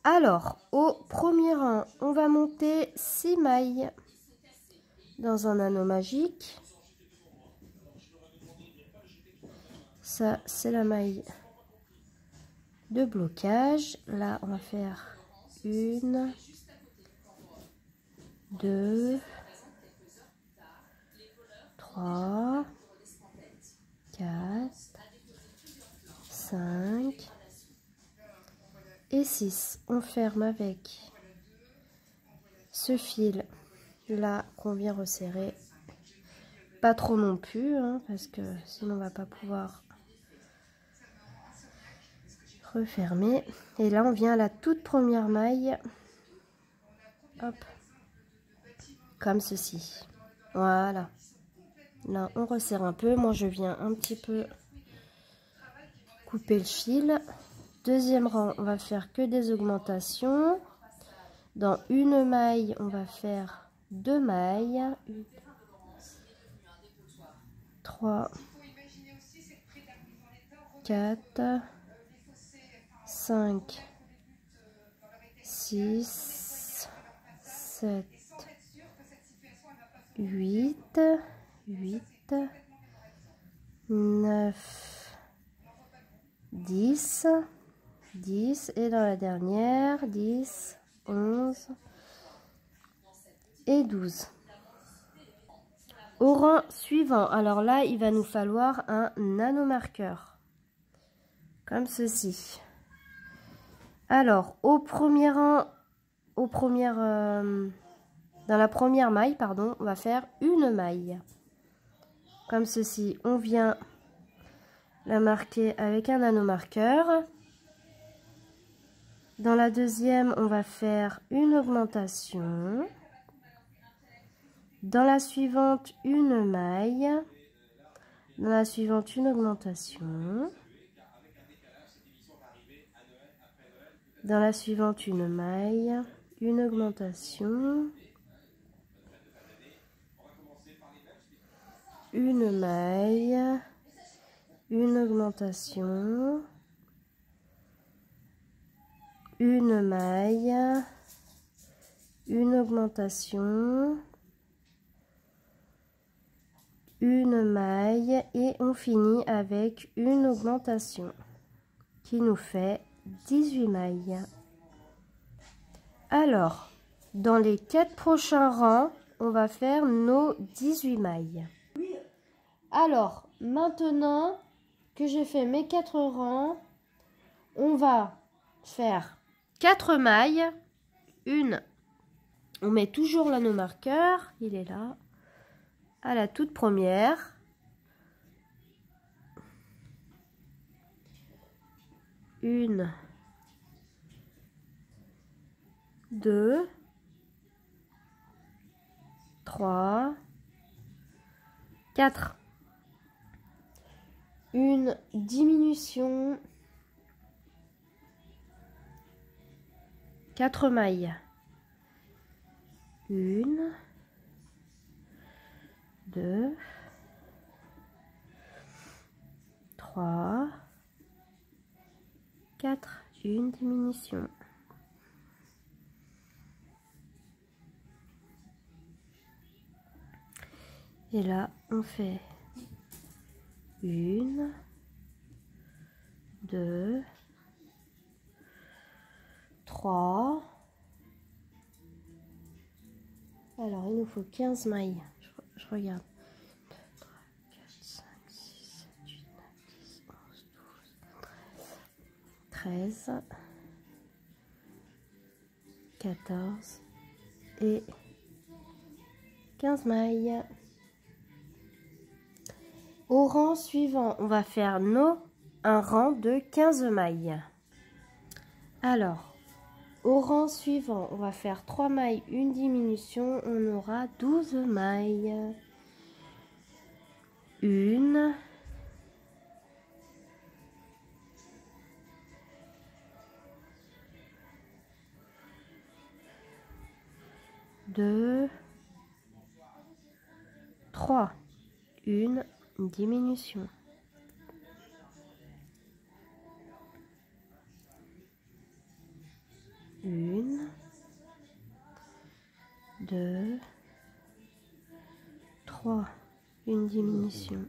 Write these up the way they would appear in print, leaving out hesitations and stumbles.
Alors, au premier rang, on va monter 6 mailles dans un anneau magique. Ça, c'est la maille de blocage. Là, on va faire 1, 2, 3, 4, 5 et 6. On ferme avec ce fil là qu'on vient resserrer. Pas trop non plus, hein, parce que sinon on va pas pouvoir refermer. Et là on vient à la toute première maille. Hop. Comme ceci. Voilà. Là on resserre un peu. Moi je viens un petit peu couper le fil. Deuxième rang, on va faire que des augmentations. Dans une maille, on va faire 2 mailles. 3, 4, 5, 6, 7, 8, 9, 10, et dans la dernière, 10, 11 et 12. Au rang suivant, alors là, il va nous falloir un nanomarqueur, comme ceci. Alors, au premier rang, dans la première maille, pardon, on va faire une maille, comme ceci. On vient la marquer avec un nanomarqueur. Dans la deuxième, on va faire une augmentation. Dans la suivante, une maille. Dans la suivante, une augmentation. Dans la suivante, une maille, une augmentation. Une maille, une augmentation. Une maille, une augmentation. Une maille et on finit avec une augmentation qui nous fait 18 mailles. Alors, dans les 4 prochains rangs, on va faire nos 18 mailles. Alors, maintenant que j'ai fait mes 4 rangs, on va faire 4 mailles. Une, on met toujours l'anneau marqueur, il est là. À la toute première, une, 2, 3, 4, une diminution, 4 mailles, 1, 2, 3, 4, une diminution. Et là, on fait 1, 2, 3. Alors, il nous faut 15 mailles. Je regarde. 13, 14 et 15 mailles. Au rang suivant, on va faire un rang de 15 mailles. Alors, au rang suivant, on va faire 3 mailles, une diminution, on aura 12 mailles. 1, 2, 3, une diminution. 1, 2, 3, une diminution.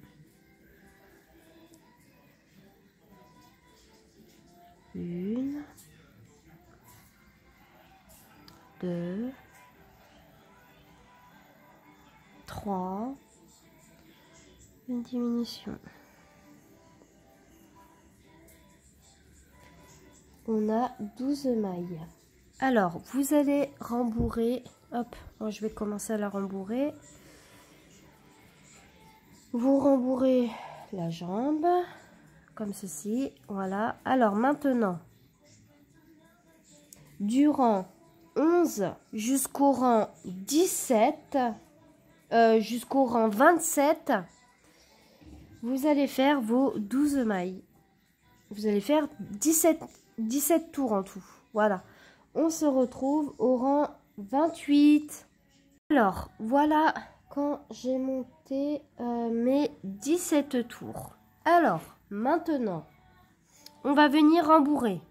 1, 2, 3, une diminution. On a 12 mailles. Alors, vous allez rembourrer. Hop, moi je vais commencer à la rembourrer. Vous rembourrez la jambe, comme ceci. Voilà. Alors maintenant, du rang 11 jusqu'au rang 17, jusqu'au rang 27, vous allez faire vos 12 mailles. Vous allez faire 17 tours en tout. Voilà. On se retrouve au rang 28. Alors, voilà quand j'ai monté mes 17 tours. Alors, maintenant, on va venir rembourrer.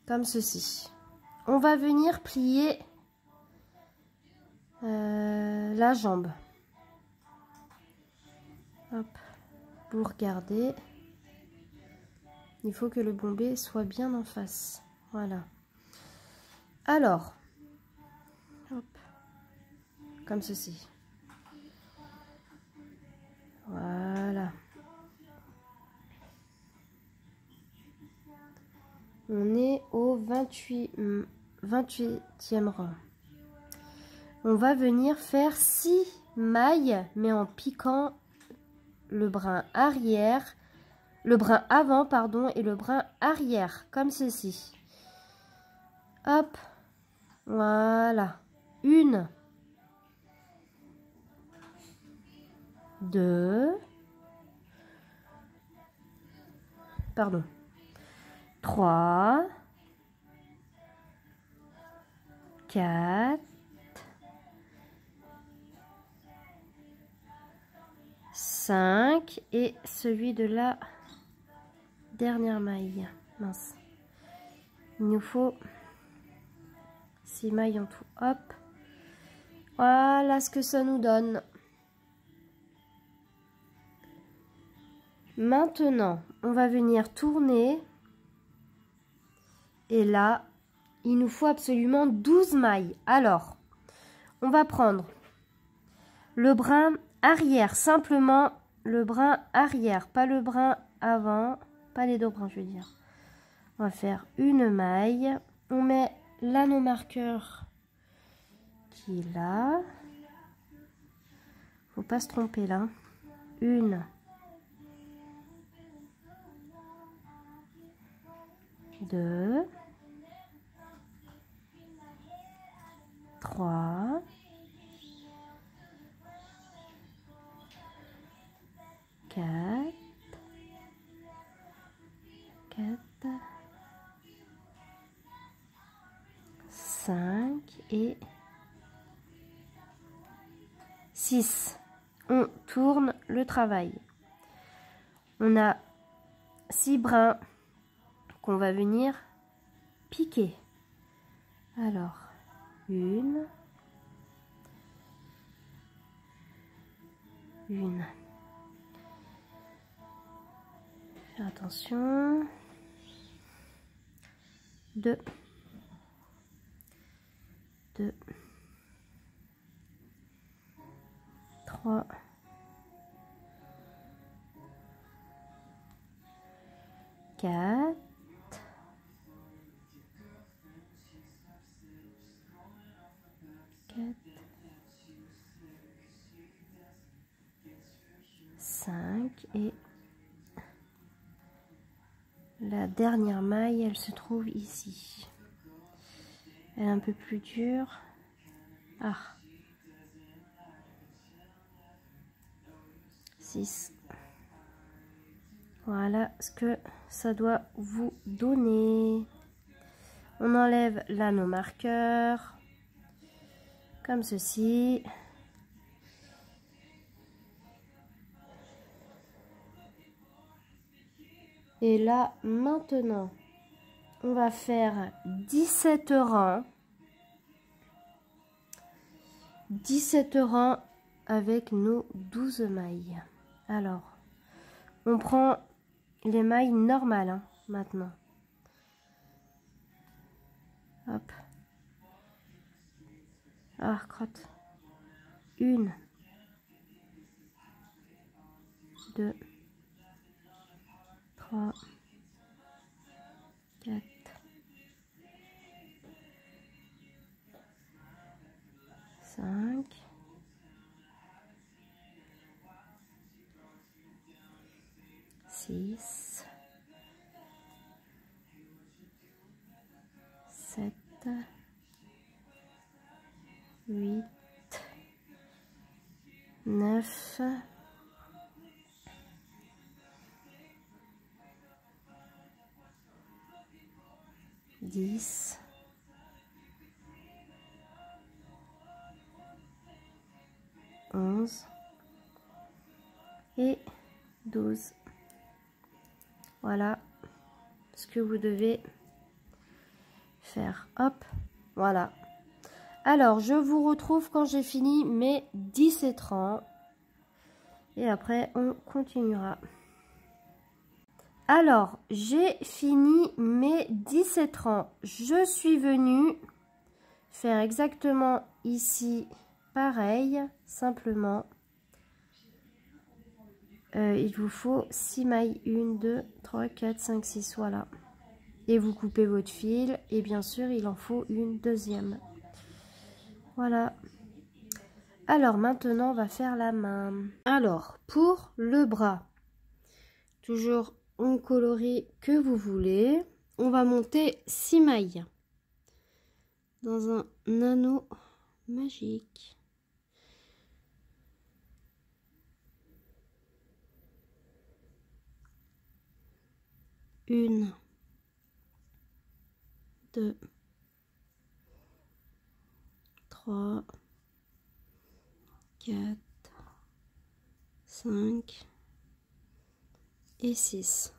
Comme ceci. On va venir plier la jambe. Hop. Vous regardez. Il faut que le bombé soit bien en face. Voilà. Alors, hop, comme ceci. Voilà. On est au 28e rang. On va venir faire 6 mailles, mais en piquant le brin arrière, le brin avant, pardon, et le brin arrière, comme ceci. Hop, voilà. 1, 2, pardon, 3, 4, 5 et celui de la dernière maille. Mince. Il nous faut 6 mailles en tout. Hop. Voilà ce que ça nous donne. Maintenant, on va venir tourner. Et là, il nous faut absolument 12 mailles. Alors, on va prendre le brin arrière. Simplement le brin arrière. Pas le brin avant. Pas les deux brins, je veux dire. On va faire une maille. On met l'anneau marqueur qui est là. Faut pas se tromper là. 1, 2, 3, 4, 5 et 6. On tourne le travail. On a 6 brins qu'on va venir piquer. Alors, 1, 1. Faire attention. 2, 2, 3, 4, 5 et la dernière maille, elle se trouve ici. Elle est un peu plus dure. Ah. 6. Voilà ce que ça doit vous donner. On enlève l'anneau marqueur. Comme ceci. Et là, maintenant, on va faire 17 rangs. 17 rangs avec nos 12 mailles. Alors, on prend les mailles normales hein, maintenant. Hop. Ah, crotte. 1, 2, 3, 4, 5, 6, 7, 8, 9, 10, 11 et 12. Voilà ce que vous devez faire. Hop, voilà. Alors, je vous retrouve quand j'ai fini mes 17 rangs. Et après, on continuera. Alors, j'ai fini mes 17 rangs. Je suis venue faire exactement ici pareil, simplement. Il vous faut 6 mailles. 1, 2, 3, 4, 5, 6. Voilà. Et vous coupez votre fil. Et bien sûr, il en faut une deuxième. Voilà. Alors, maintenant, on va faire la main. Alors, pour le bras, toujours en coloris que vous voulez, on va monter 6 mailles dans un anneau magique. Une, 2, 3, 4, 5 et 6.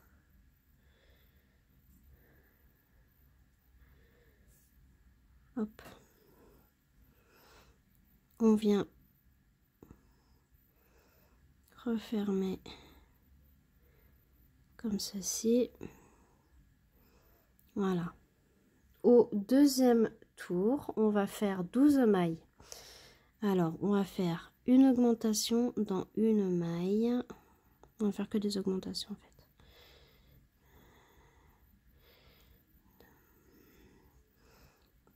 Hop. On vient refermer comme ceci. Voilà. Au deuxième tour, on va faire 12 mailles. Alors, on va faire une augmentation dans une maille. On va faire que des augmentations en fait.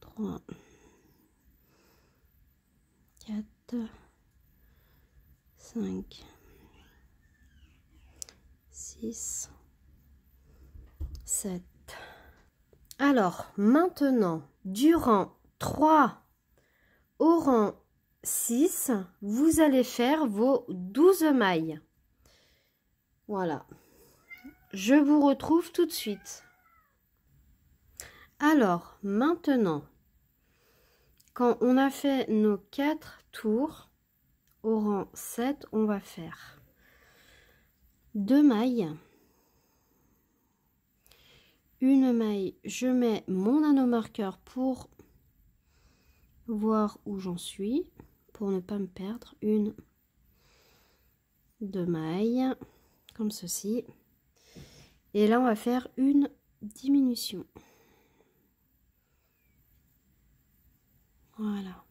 3, 4, 5, 6, 7. Alors, maintenant, du rang 3 au rang 6, vous allez faire vos 12 mailles. Voilà. Je vous retrouve tout de suite. Alors, maintenant, quand on a fait nos 4 tours, au rang 7, on va faire 2 mailles. Une maille, je mets mon anneau marqueur pour voir où j'en suis, pour ne pas me perdre. 1, 2 mailles, comme ceci. Et là, on va faire une diminution. Voilà.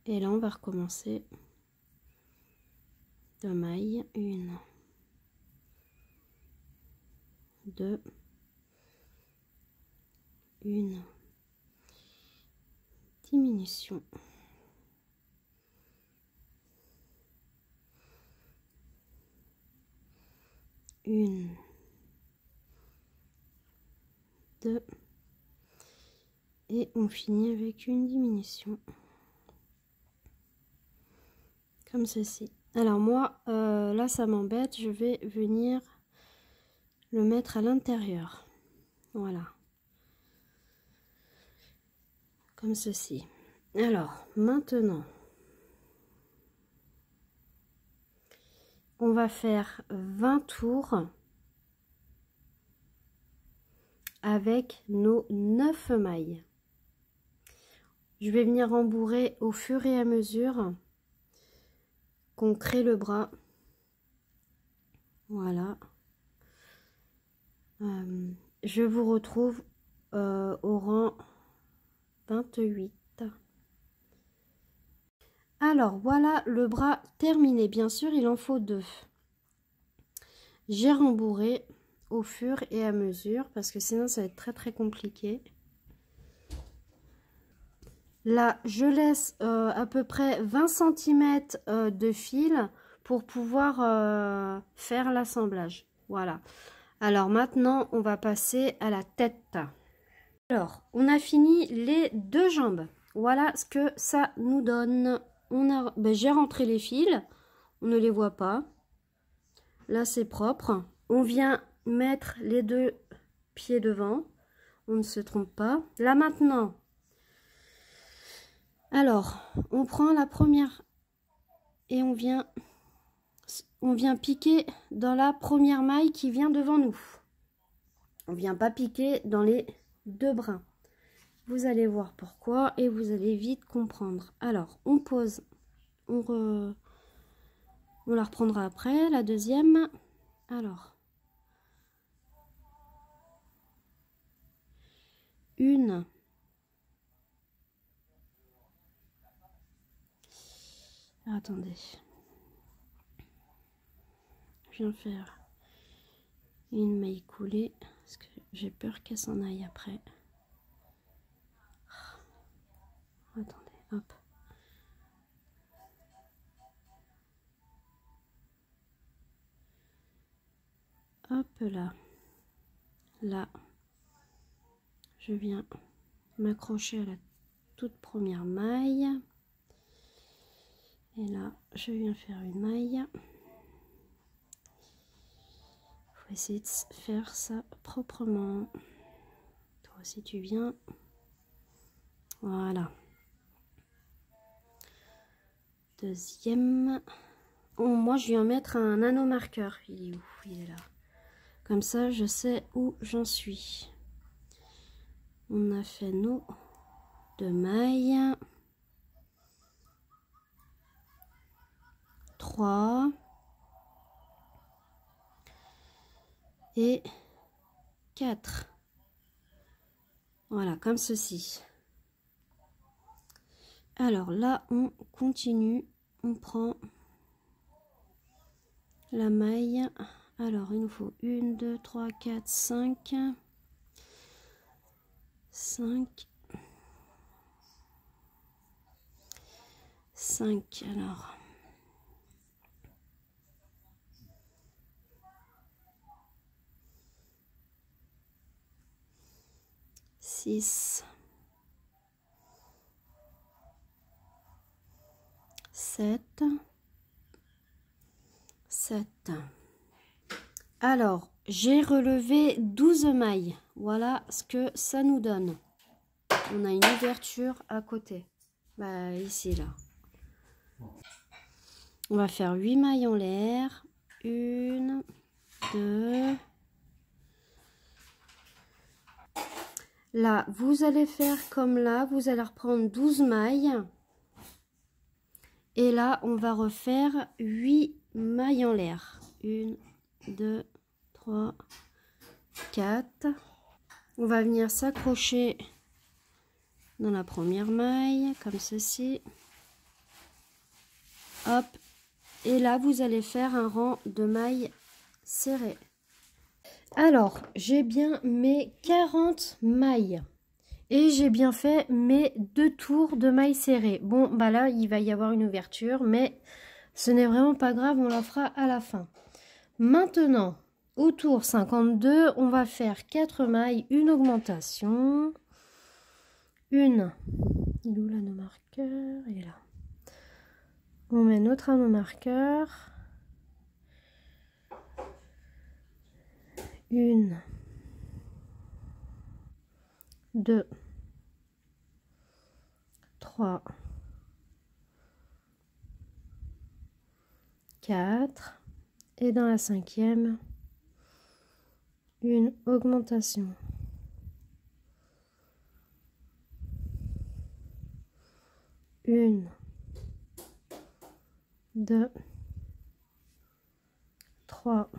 Et là, on va recommencer 2 mailles, 1, 2, 1, diminution. 1, 2 et on finit avec une diminution comme ceci. Alors moi là ça m'embête, je vais venir le mettre à l'intérieur, voilà, comme ceci. Alors maintenant on va faire 20 tours avec nos 9 mailles. Je vais venir rembourrer au fur et à mesure qu'on crée le bras. Voilà. Je vous retrouve au rang 28. Alors voilà le bras terminé. Bien sûr, il en faut 2. J'ai rembourré au fur et à mesure parce que sinon ça va être très compliqué. Là, je laisse à peu près 20 cm de fil pour pouvoir faire l'assemblage. Voilà. Alors maintenant, on va passer à la tête. Alors, on a fini les 2 jambes. Voilà ce que ça nous donne. J'ai rentré les fils. On ne les voit pas. Là, c'est propre. On vient mettre les 2 pieds devant. On ne se trompe pas. Là, maintenant, alors, on prend la première et on vient piquer dans la première maille qui vient devant nous. On vient pas piquer dans les 2 brins. Vous allez voir pourquoi et vous allez vite comprendre. Alors, on pose, on la reprendra après, la deuxième. Alors, une, attendez, je viens faire une maille coulée parce que j'ai peur qu'elle s'en aille après. Attendez, hop. Hop là. Là, je viens m'accrocher à la toute première maille. Et là, je viens faire une maille. Il faut essayer de faire ça proprement. Toi aussi, tu viens. Voilà. Deuxième. Oh, moi, je viens mettre un nano marqueur. Il est où? Il est là. Comme ça, je sais où j'en suis. On a fait nos 2 mailles. 3. Et 4. Voilà, comme ceci. Alors là, on continue. On prend la maille. Alors, il nous faut 1, 2, 3, 4, 5. 5. 5. Alors. 6. 7. 7. Alors, j'ai relevé 12 mailles. Voilà ce que ça nous donne. On a une ouverture à côté. Bah, ici, là. On va faire 8 mailles en l'air. 1, 2. Là, vous allez faire comme là. Vous allez reprendre 12 mailles. Et là, on va refaire 8 mailles en l'air. 1, 2, 3, 4. On va venir s'accrocher dans la première maille, comme ceci. Hop. Et là, vous allez faire un rang de mailles serrées. Alors, j'ai bien mes 40 mailles. Et j'ai bien fait mes 2 tours de mailles serrées. Bon, bah là, il va y avoir une ouverture, mais ce n'est vraiment pas grave, on la fera à la fin. Maintenant, au tour 52, on va faire 4 mailles, une augmentation. Une. Il est où l'anneau marqueur? Il est là. On met notre anneau marqueur. 1, 2, 3, 4. Et dans la cinquième, une augmentation. Une, 2, 3,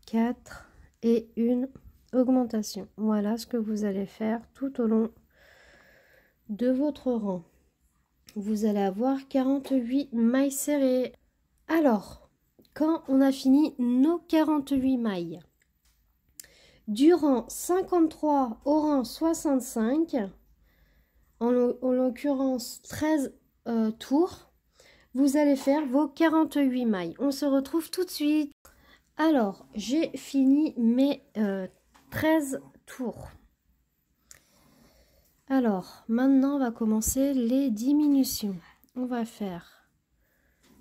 4 et une augmentation. Voilà ce que vous allez faire tout au long de votre rang. Vous allez avoir 48 mailles serrées. Alors, quand on a fini nos 48 mailles, du rang 53 au rang 65, en l'occurrence 13 tours, vous allez faire vos 48 mailles. On se retrouve tout de suite. Alors, j'ai fini mes 13 tours. Alors, maintenant, on va commencer les diminutions. On va faire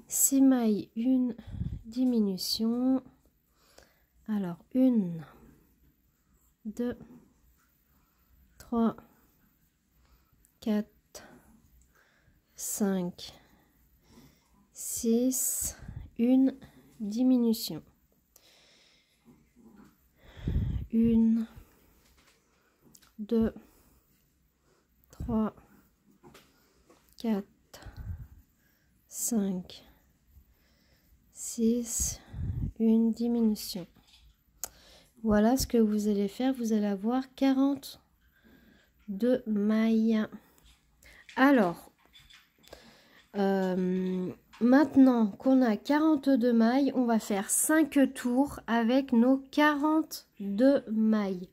6 mailles, une diminution. Alors, 1, 2, 3, 4, 5, 6, une diminution. 1, 2, 3, 4, 5, 6, une diminution. Voilà ce que vous allez faire. Vous allez avoir 42 mailles. Alors, maintenant qu'on a 42 mailles, on va faire 5 tours avec nos 42 mailles.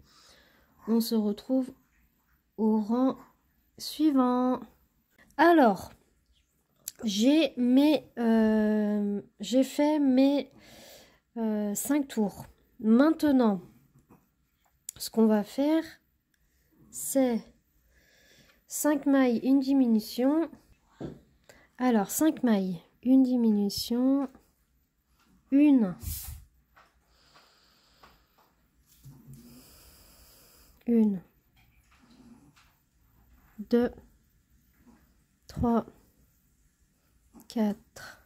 On se retrouve au rang suivant. Alors, j'ai fait mes 5 tours. Maintenant, ce qu'on va faire, c'est 5 mailles, une diminution. Alors, 5 mailles, une diminution, une, 2, 3, 4,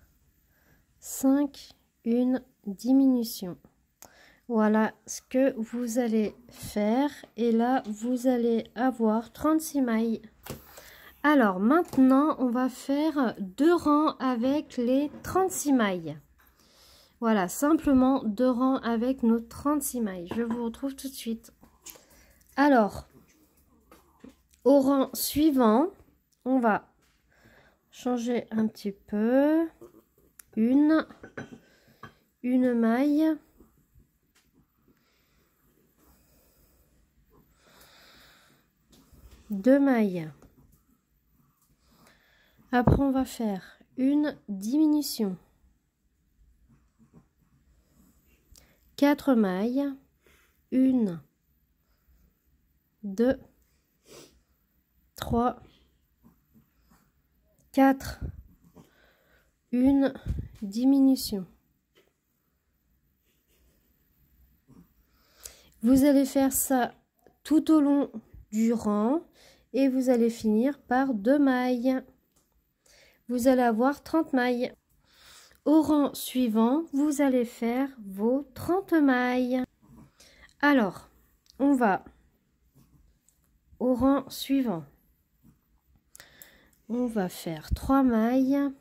5, une diminution. Voilà ce que vous allez faire. Et là, vous allez avoir 36 mailles. Alors, maintenant, on va faire 2 rangs avec les 36 mailles. Voilà, simplement 2 rangs avec nos 36 mailles. Je vous retrouve tout de suite. Alors, au rang suivant, on va changer un petit peu. Une maille. Deux mailles. Après, on va faire une diminution. 4 mailles. 1, 2, 3, 4. Une diminution. Vous allez faire ça tout au long du rang et vous allez finir par 2 mailles. Vous allez avoir 30 mailles. Au rang suivant, vous allez faire vos 30 mailles. Alors, on va au rang suivant. On va faire 3 mailles.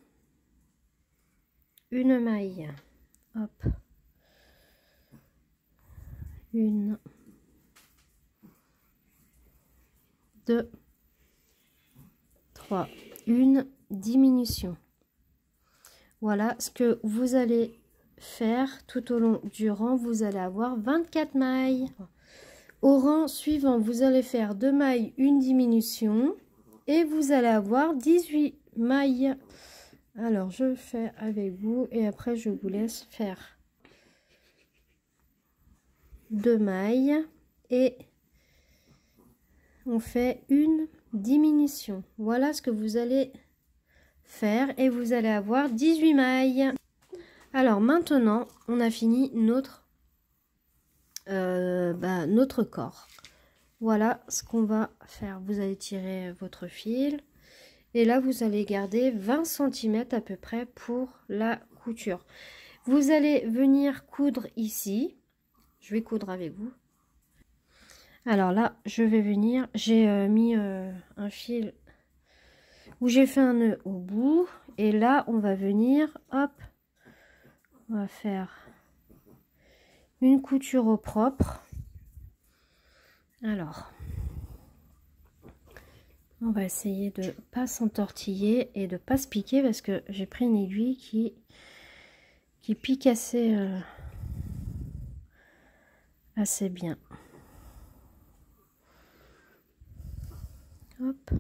Une maille. Hop. 1, 2, 3. Une diminution. Voilà ce que vous allez faire tout au long du rang. Vous allez avoir 24 mailles. Au rang suivant, vous allez faire 2 mailles, une diminution. Et vous allez avoir 18 mailles. Alors, je fais avec vous et après, je vous laisse faire 2 mailles. Et on fait une diminution. Voilà ce que vous allez faire et vous allez avoir 18 mailles. Alors maintenant, on a fini notre corps. Voilà ce qu'on va faire. Vous allez tirer votre fil et là vous allez garder 20 cm à peu près pour la couture. Vous allez venir coudre ici. Je vais coudre avec vous. Alors là, je vais venir, j'ai mis un fil où j'ai fait un nœud au bout. Et là, on va venir, hop, on va faire une couture au propre. Alors, on va essayer de pas s'entortiller et de pas se piquer parce que j'ai pris une aiguille qui pique assez bien. Hop.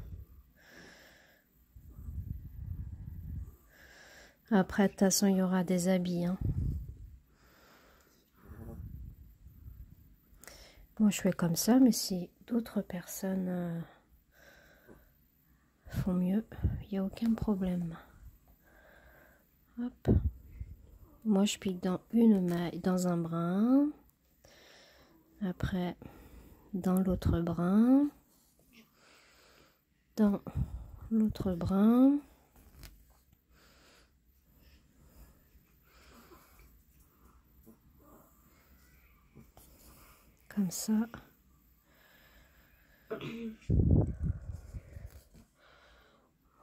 Après, de toute façon, il y aura des habits. Hein. Moi, je fais comme ça, mais si d'autres personnes font mieux, il n'y a aucun problème. Hop. Moi, je pique dans une maille, dans un brin. Après, dans l'autre brin. Dans l'autre brin. Comme ça.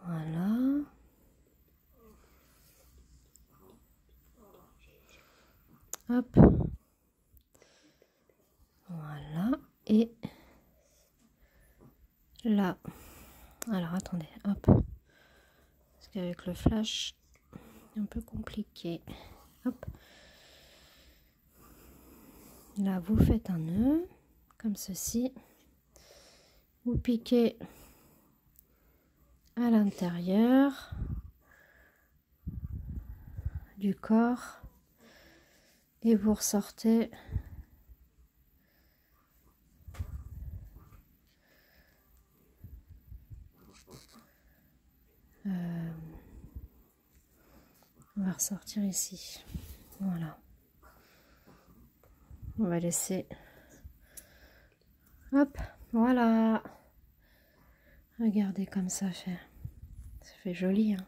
Voilà. Hop. Voilà. Et là. Alors, attendez. Hop. Parce qu'avec le flash, c'est un peu compliqué. Hop. Là, vous faites un nœud. Comme ceci. Vous piquez à l'intérieur du corps et vous ressortez on va ressortir ici. Voilà, on va laisser, hop, voilà, regardez comme ça fait joli, hein.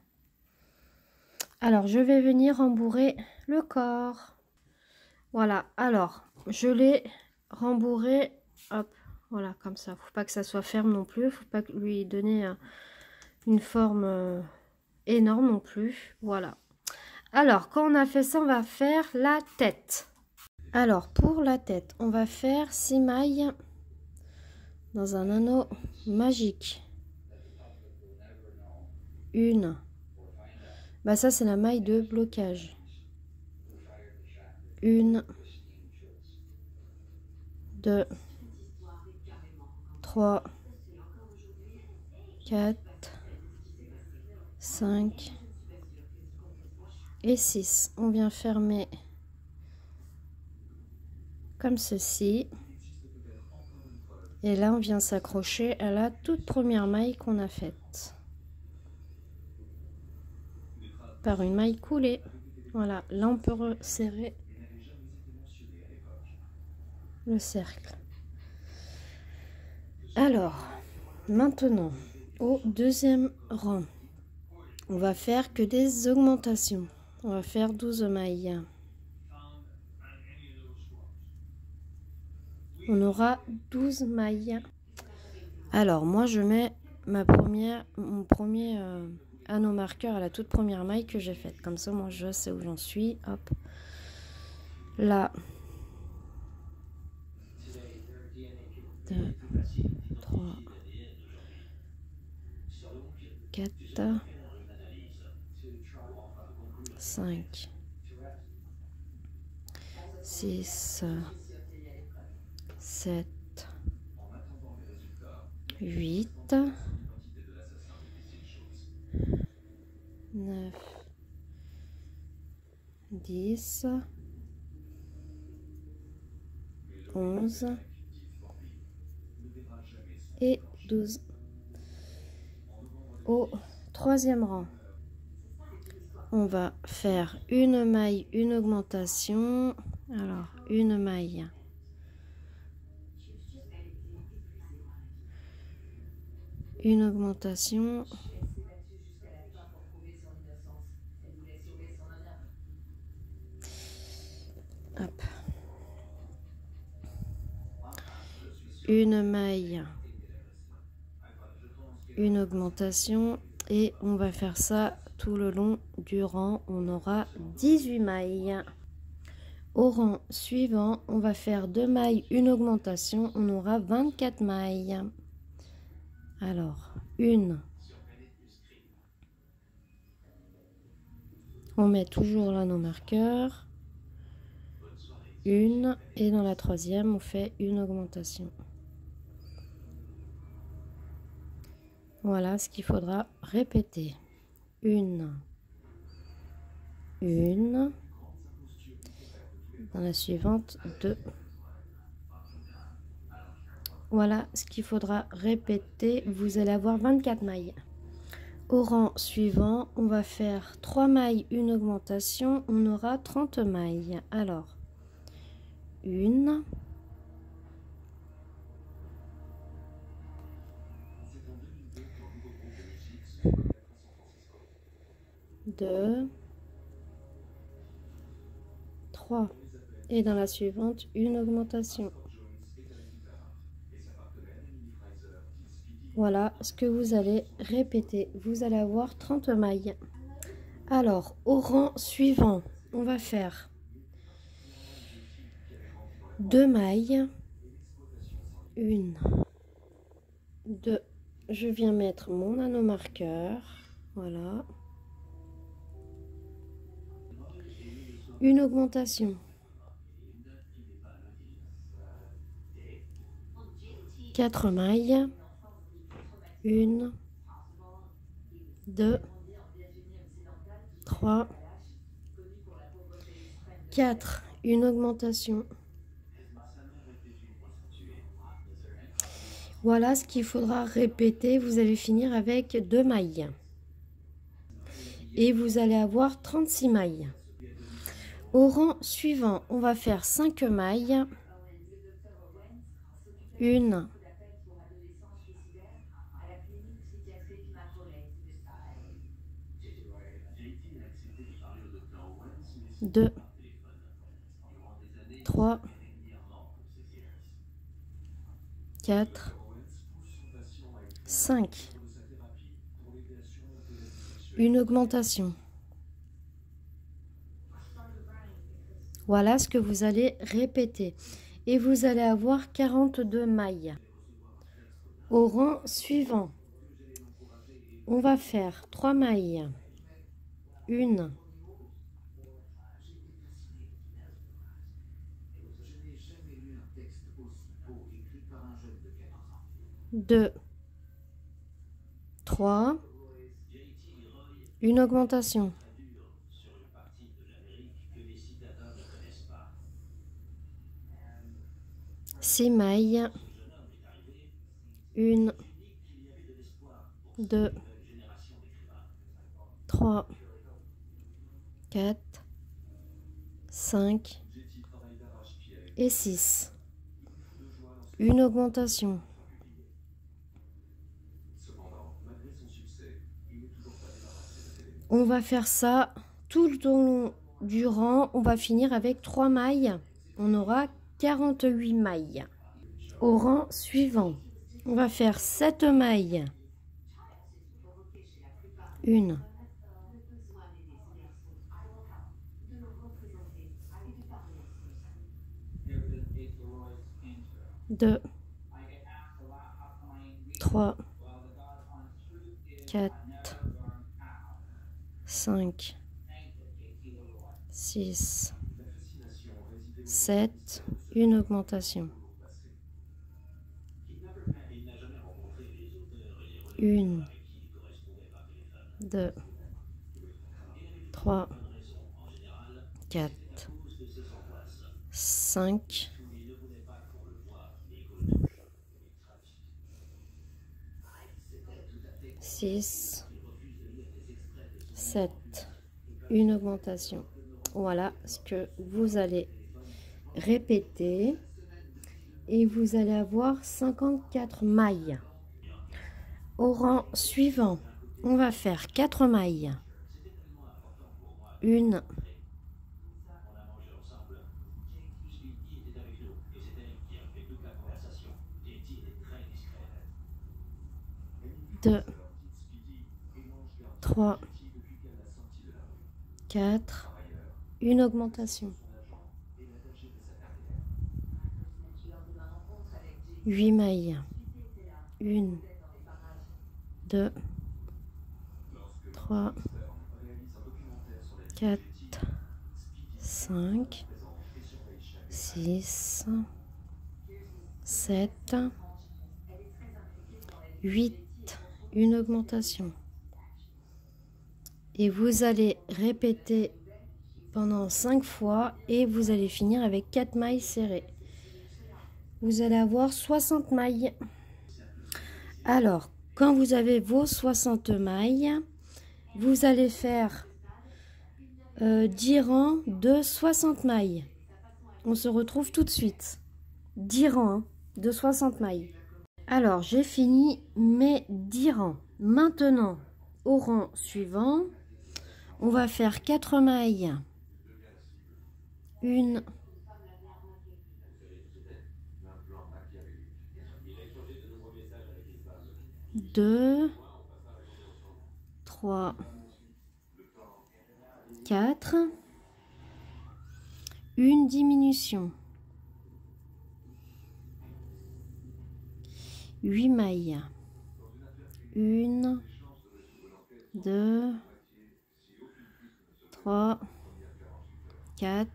Alors je vais venir rembourrer le corps. Voilà, alors je l'ai rembourré, hop, voilà, comme ça. Faut pas que ça soit ferme non plus, faut pas lui donner une forme énorme non plus. Voilà. Alors, quand on a fait ça, on va faire la tête. Alors, pour la tête, on va faire 6 mailles dans un anneau magique. Une. Bah ça, c'est la maille de blocage. Une. 2. 3. 4. 5. Et 6. On vient fermer comme ceci. Et là, on vient s'accrocher à la toute première maille qu'on a faite. Par une maille coulée. Voilà, là on peut resserrer le cercle. Alors, maintenant, au deuxième rang, on va faire que des augmentations. On va faire 12 mailles. On aura 12 mailles. Alors, moi je mets mon premier anneau marqueur à la toute première maille que j'ai faite. Comme ça, moi je sais où j'en suis. Hop. Là. 2, 3, 4, 5, 6, 7, 8, 9, 10, 11 et 12. Au troisième rang, on va faire une maille, une augmentation. Alors, une maille, une augmentation, Hop. Une maille, une augmentation, et on va faire ça tout le long du rang. On aura 18 mailles. Au rang suivant, on va faire 2 mailles, une augmentation, on aura 24 mailles. Alors, une, on met toujours là nos marqueurs, une, et dans la troisième, on fait une augmentation. Voilà ce qu'il faudra répéter. Une, dans la suivante, 2. Voilà ce qu'il faudra répéter. Vous allez avoir 24 mailles. Au rang suivant, on va faire 3 mailles, une augmentation, on aura 30 mailles. Alors, une, deux, 3. Et dans la suivante, une augmentation. Voilà ce que vous allez répéter. Vous allez avoir 30 mailles. Alors, au rang suivant, on va faire 2 mailles. Une, 2. Je viens mettre mon anneau marqueur. Voilà. Une augmentation. 4 mailles. 1, 2, 3, 4. Une augmentation. Voilà ce qu'il faudra répéter. Vous allez finir avec 2 mailles. Et vous allez avoir 36 mailles. Au rang suivant, on va faire 5 mailles. 1, 2, 3, 4, 5. Une augmentation. Voilà ce que vous allez répéter. Et vous allez avoir 42 mailles. Au rang suivant, on va faire 3 mailles. 1, 2, 3. Une augmentation. 6 mailles. 1, 2, 3, 4, 5 et 6. Une augmentation. On va faire ça tout le long du rang. On va finir avec 3 mailles. On aura 48 mailles. Au rang suivant, on va faire 7 mailles. 1, 2, 3, 4, 5, 6, 7, une augmentation. 1, 2, 3, 4, 5, 6, 7, une augmentation. Voilà ce que vous allez répéter et vous allez avoir 54 mailles. Au rang suivant, on va faire 4 mailles. 1, 2, 3, 4, une augmentation. 8 mailles. 1, 2, 3, 4, 5, 6, 7, 8, une augmentation. Et vous allez répéter pendant 5 fois et vous allez finir avec 4 mailles serrées. Vous allez avoir 60 mailles. Alors, quand vous avez vos 60 mailles, vous allez faire 10 rangs de 60 mailles. On se retrouve tout de suite. 10 rangs de 60 mailles. Alors, j'ai fini mes 10 rangs. Maintenant, au rang suivant, on va faire 4 mailles. 1, 2, 3, 4, une diminution, 8 mailles, 1, 2, 3, 4,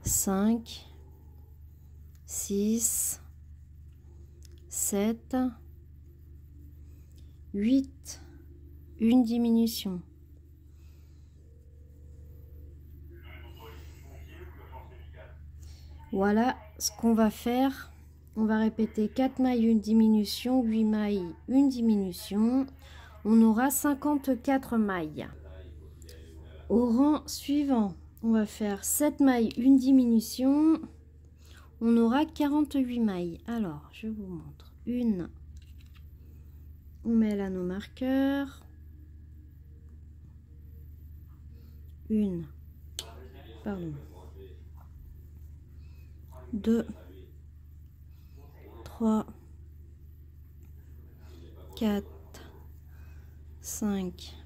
5, 6, 7, 8, une diminution. Voilà ce qu'on va faire. On va répéter 4 mailles, une diminution, 8 mailles, une diminution. On aura 54 mailles. Au rang suivant, on va faire 7 mailles, une diminution. On aura 48 mailles. Alors, je vous montre. Une. On met là nos marqueurs. Une. Pardon. 2, 3, 4, 5,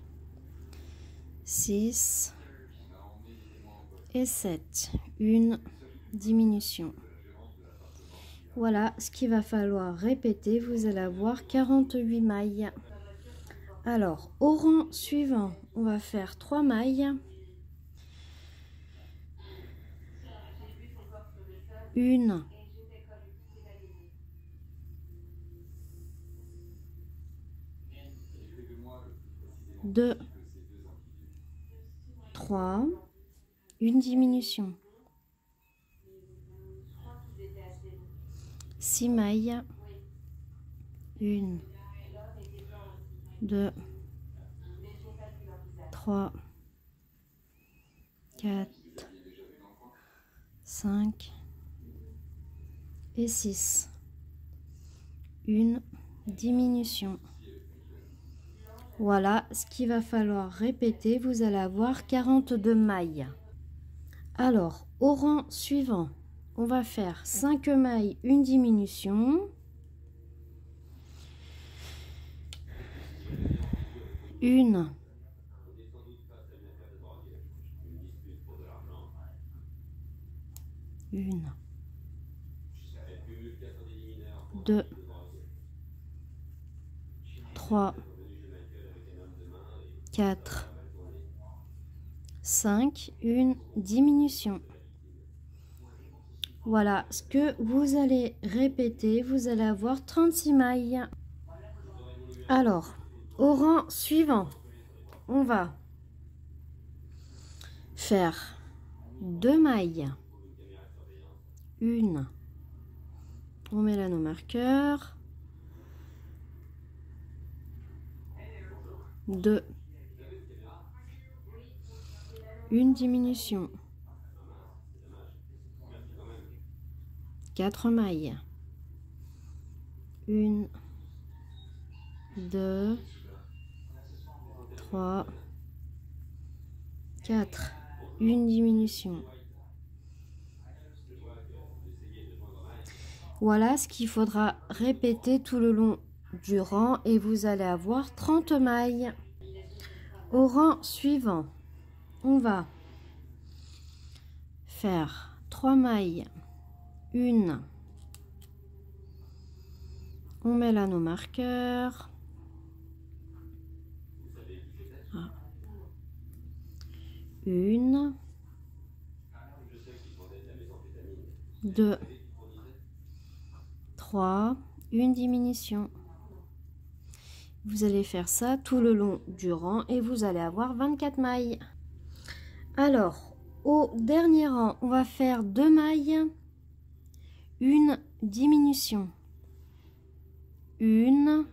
6 et 7. Une diminution. Voilà ce qu'il va falloir répéter. Vous allez avoir 48 mailles. Alors, au rang suivant, on va faire 3 mailles. 1, 2, 3, une diminution. 6 mailles. 1, 2, 3, 4, 5 et 6. Une diminution. Voilà ce qu'il va falloir répéter. Vous allez avoir 42 mailles. Alors, au rang suivant, on va faire 5 mailles, une diminution. 1, 2, 3, 4, 5, une diminution. Voilà ce que vous allez répéter. Vous allez avoir 36 mailles. Alors, au rang suivant, on va faire 2 mailles. 1, on met là nos marqueurs. 2, une diminution. 4 mailles. 1, 2, 3, 4. Une diminution. Voilà ce qu'il faudra répéter tout le long du rang et vous allez avoir 30 mailles. Au rang suivant, on va faire 3 mailles, une, on met là nos marqueurs, une, 2, 3, une diminution. Vous allez faire ça tout le long du rang et vous allez avoir 24 mailles. Alors, au dernier rang, on va faire 2 mailles, une diminution. Une,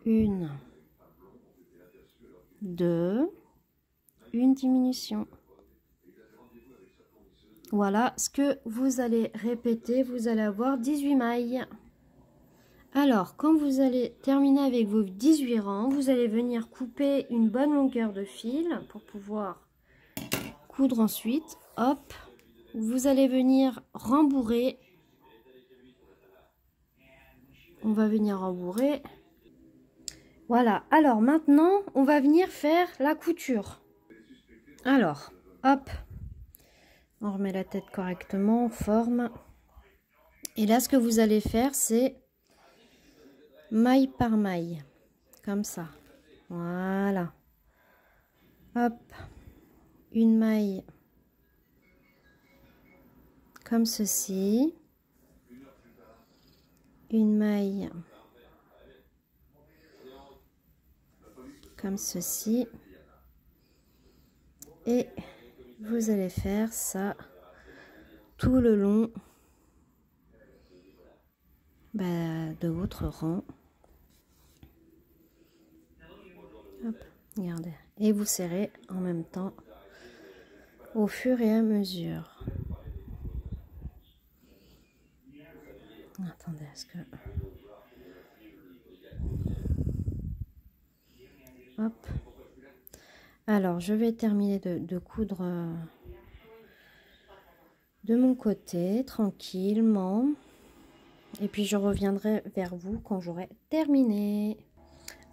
une, 2, une diminution. Voilà ce que vous allez répéter. Vous allez avoir 18 mailles. Alors, quand vous allez terminer avec vos 18 rangs, vous allez venir couper une bonne longueur de fil pour pouvoir coudre ensuite. Hop, vous allez venir rembourrer. On va venir rembourrer. Voilà, alors maintenant, on va venir faire la couture. Alors, hop, on remet la tête correctement, on forme. Et là, ce que vous allez faire, c'est maille par maille, comme ça. Voilà. Hop, une maille comme ceci. Une maille comme ceci. Et vous allez faire ça tout le long de votre rang. Hop, regardez. Et vous serrez en même temps au fur et à mesure. Attendez, est-ce que... Hop. Alors, je vais terminer de coudre de mon côté, tranquillement. Et puis, je reviendrai vers vous quand j'aurai terminé.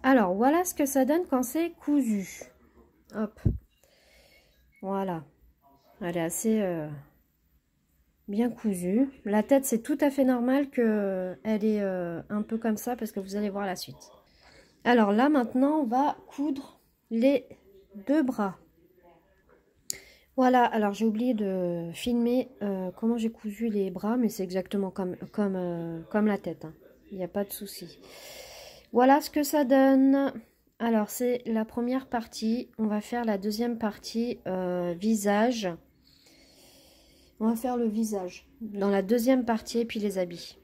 Alors, voilà ce que ça donne quand c'est cousu. Hop. Voilà. Elle est assez bien cousue. La tête, c'est tout à fait normal qu'elle est un peu comme ça parce que vous allez voir la suite. Alors là, maintenant, on va coudre les 2 bras. Voilà, alors j'ai oublié de filmer comment j'ai cousu les bras, mais c'est exactement comme la tête, hein. Il n'y a pas de souci. Voilà ce que ça donne. Alors c'est la première partie. On va faire la deuxième partie, visage. On va faire le visage dans la deuxième partie et puis les habits.